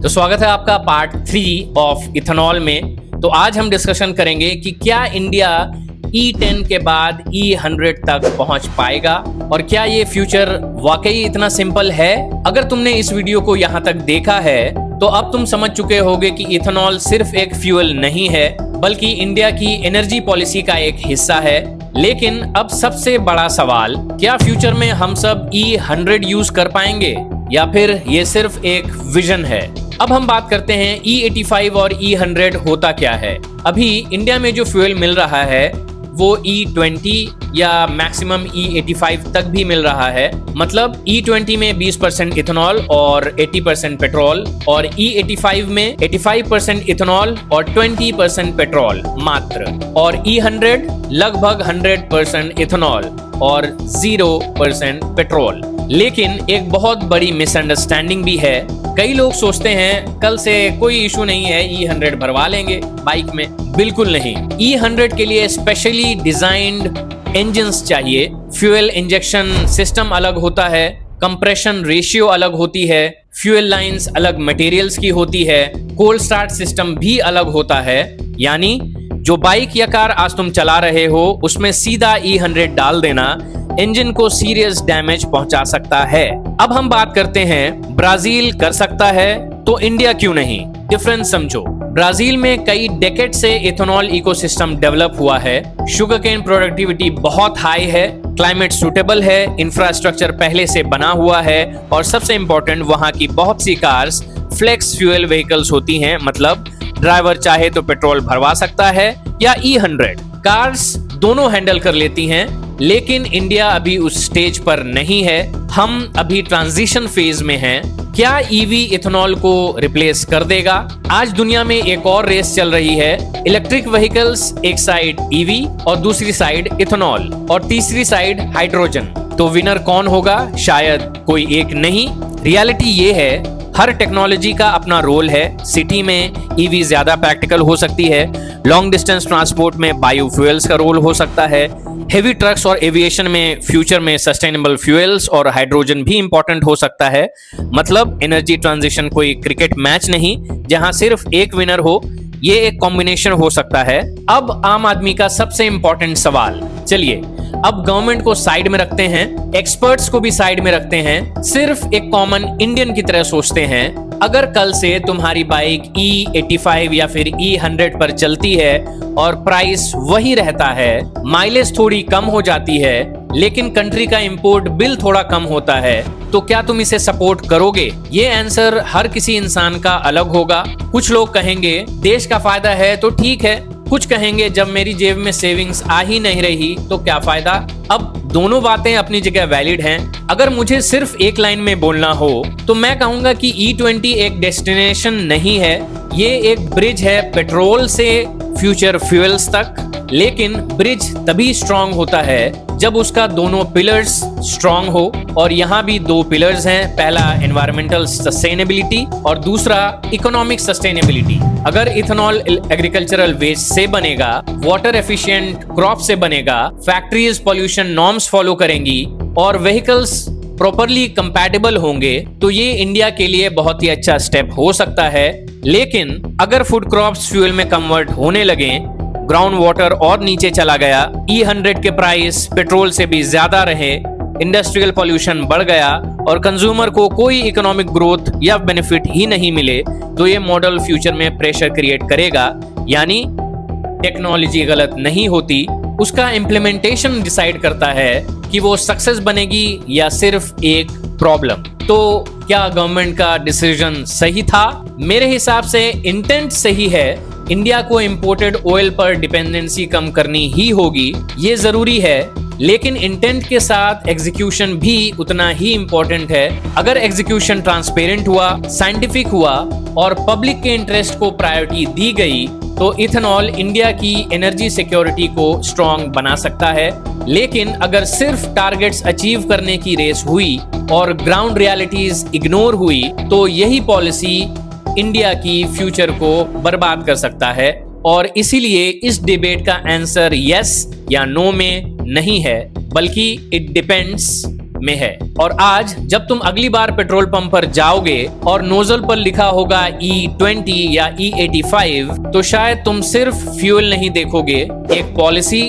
तो स्वागत है आपका पार्ट 3 ऑफ इथेनॉल में। तो आज हम डिस्कशन करेंगे कि क्या इंडिया E10 के बाद E100 तक पहुंच पाएगा और क्या ये फ्यूचर वाकई इतना सिंपल है। अगर तुमने इस वीडियो को यहाँ तक देखा है तो अब तुम समझ चुके होगे कि इथेनॉल सिर्फ एक फ्यूल नहीं है बल्कि इंडिया की एनर्जी पॉलिसी का एक हिस्सा है। लेकिन अब सबसे बड़ा सवाल, क्या फ्यूचर में हम सब E100 यूज कर पाएंगे या फिर ये सिर्फ एक विजन है। अब हम बात करते हैं E85 और E100 होता क्या है। अभी इंडिया में जो फ्यूल मिल रहा है वो E20 या मैक्सिमम E85 तक भी मिल रहा है। मतलब E20 में 20% इथेनॉल और 80% पेट्रोल और E85 में 85% इथेनॉल और 20% पेट्रोल मात्र, और E100 लगभग 100% इथेनॉल और 0% पेट्रोल। लेकिन एक बहुत बड़ी मिसअंडरस्टैंडिंग भी है। कई लोग सोचते हैं कल से कोई इशू नहीं है, E100 भरवा लेंगे बाइक में। बिल्कुल नहीं। E100 के लिए स्पेशली डिजाइंड इंजन्स चाहिए। फ्यूल इंजेक्शन सिस्टम अलग होता है, कंप्रेशन रेशियो अलग होती है, फ्यूल लाइंस अलग मटेरियल्स की होती है, कोल्ड स्टार्ट सिस्टम भी अलग होता है। यानी जो बाइक या कार आज तुम चला रहे हो उसमें सीधा E100 डाल देना इंजन को सीरियस डैमेज पहुंचा सकता है। अब हम बात करते हैं ब्राजील कर सकता है तो इंडिया क्यों नहीं। डिफरेंस समझो। ब्राजील में कई डेकेड से इथेनॉल इकोसिस्टम डेवलप हुआ है। शुगरकेन प्रोडक्टिविटी बहुत हाई है, क्लाइमेट सूटेबल है, इंफ्रास्ट्रक्चर पहले से बना हुआ है और सबसे इंपॉर्टेंट वहां की बहुत C cars flex fuel vehicles होती हैं। मतलब ड्राइवर चाहे तो पेट्रोल भरवा सकता है या E100 कार्स दोनों हैंडल कर लेती हैं। लेकिन इंडिया अभी उस स्टेज पर नहीं है। हम अभी ट्रांजिशन फेज में हैं। क्या ईवी इथेनॉल को रिप्लेस कर देगा? आज दुनिया में एक और रेस चल रही है। इलेक्ट्रिक व्हीकल्स एक साइड ईवी और दूसरी साइड इथेनॉल और तीसरी साइड हाइड्रोजन। तो विनर कौन होगा? शायद कोई एक नहीं। रियलिटी ये है हर टेक्नोलॉजी का अपना रोल है। सिटी में ईवी ज्यादा प्रैक्टिकल हो सकती है, लॉन्ग डिस्टेंस ट्रांसपोर्ट में बायोफ्यूल्स का रोल हो सकता है, हेवी ट्रक्स और एविएशन में फ्यूचर में सस्टेनेबल फ्यूल्स और हाइड्रोजन भी इंपॉर्टेंट हो सकता है। मतलब एनर्जी ट्रांजिशन कोई क्रिकेट मैच नहीं जहां सिर्फ एक विनर हो, ये एक कॉम्बिनेशन हो सकता है। अब आम आदमी का सबसे इंपॉर्टेंट सवाल, चलिए अब गवर्नमेंट को साइड में रखते हैं, एक्सपर्ट्स को भी साइड में रखते हैं, सिर्फ एक कॉमन इंडियन की तरह सोचते हैं। अगर कल से तुम्हारी बाइक E85 या फिर E100 पर चलती है और प्राइस वही रहता है, माइलेज थोड़ी कम हो जाती है लेकिन कंट्री का इंपोर्ट बिल थोड़ा कम होता है, तो क्या तुम इसे सपोर्ट करोगे? ये आंसर हर किसी इंसान का अलग होगा। कुछ लोग कहेंगे देश का फायदा है तो ठीक है, कुछ कहेंगे जब मेरी जेब में सेविंग्स आ ही नहीं रही तो क्या फायदा। अब दोनों बातें अपनी जगह वैलिड हैं। अगर मुझे सिर्फ एक लाइन में बोलना हो तो मैं कहूंगा कि E20 एक डेस्टिनेशन नहीं है, ये एक ब्रिज है पेट्रोल से फ्यूचर फ्यूल्स तक। लेकिन ब्रिज तभी स्ट्रांग होता है जब उसका दोनों पिलर्स स्ट्रांग हो, और यहाँ भी दो पिलर्स हैं। पहला एनवायरमेंटल सस्टेनेबिलिटी और दूसरा इकोनॉमिक सस्टेनेबिलिटी। अगर इथेनॉल एग्रीकल्चरल वेस्ट से बनेगा, वाटर एफिशिएंट क्रॉप से बनेगा, फैक्ट्रीज पॉल्यूशन नॉर्म्स फॉलो करेंगी और व्हीकल्स प्रॉपरली कंपैटिबल होंगे तो ये इंडिया के लिए बहुत ही अच्छा स्टेप हो सकता है। लेकिन अगर फूड क्रॉप्स फ्यूल में कन्वर्ट होने लगे, ग्राउंड वाटर और नीचे चला गया, E100 के प्राइस पेट्रोल से भी ज्यादा रहे, इंडस्ट्रियल पॉल्यूशन बढ़ गया और कंज्यूमर को कोई इकोनॉमिक ग्रोथ या बेनिफिट ही नहीं मिले, तो ये मॉडल फ्यूचर में प्रेशर क्रिएट करेगा। यानी टेक्नोलॉजी गलत नहीं होती, उसका इम्प्लीमेंटेशन डिसाइड करता है कि वो सक्सेस बनेगी या सिर्फ एक प्रॉब्लम। तो क्या गवर्नमेंट का डिसीजन सही था? मेरे हिसाब से इंटेंट सही है। इंडिया को इंपोर्टेड ऑयल पर डिपेंडेंसी कम करनी ही होगी, ये जरूरी है। लेकिन इंटेंट के साथ एग्जीक्यूशन भी उतना ही इंपॉर्टेंट है। अगर एग्जीक्यूशन ट्रांसपेरेंट हुआ, साइंटिफिक हुआ और पब्लिक के इंटरेस्ट को प्रायोरिटी दी गई तो इथेनॉल इंडिया की एनर्जी सिक्योरिटी को स्ट्रांग बना सकता है। लेकिन अगर सिर्फ टारगेट्स अचीव करने की रेस हुई और ग्राउंड रियलिटीज इग्नोर हुई तो यही पॉलिसी इंडिया की फ्यूचर को बर्बाद कर सकता है। और इसीलिए इस डिबेट का आंसर यस या नो में नहीं है, बल्कि इट डिपेंड्स में है। और आज जब तुम अगली बार पेट्रोल पंप पर जाओगे और नोजल पर लिखा होगा E20 या E85, तो शायद तुम सिर्फ फ्यूल नहीं देखोगे, एक पॉलिसी,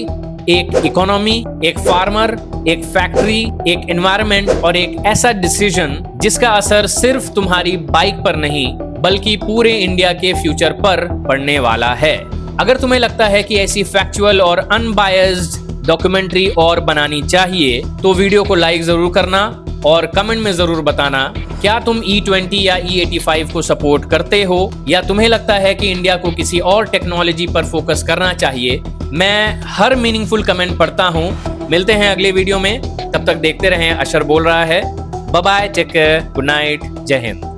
एक इकोनॉमी, एक फार्मर, एक फैक्ट्री, एक एनवायरनमेंट और एक ऐसा डिसीजन जिसका असर सिर्फ तुम्हारी बाइक पर नहीं बल्कि पूरे इंडिया के फ्यूचर पर पड़ने वाला है। अगर तुम्हें लगता है कि ऐसी फैक्चुअल और अनबायस्ड डॉक्यूमेंट्री और बनानी चाहिए तो वीडियो को लाइक जरूर करना और कमेंट में जरूर बताना क्या तुम E20 या E85 को सपोर्ट करते हो या तुम्हें लगता है कि इंडिया को किसी और टेक्नोलॉजी पर फोकस करना चाहिए। मैं हर मीनिंगफुल कमेंट पढ़ता हूँ। मिलते हैं अगले वीडियो में, तब तक देखते रहें अशर बोल रहा है। Bye bye, take care, good night, जय हिंद।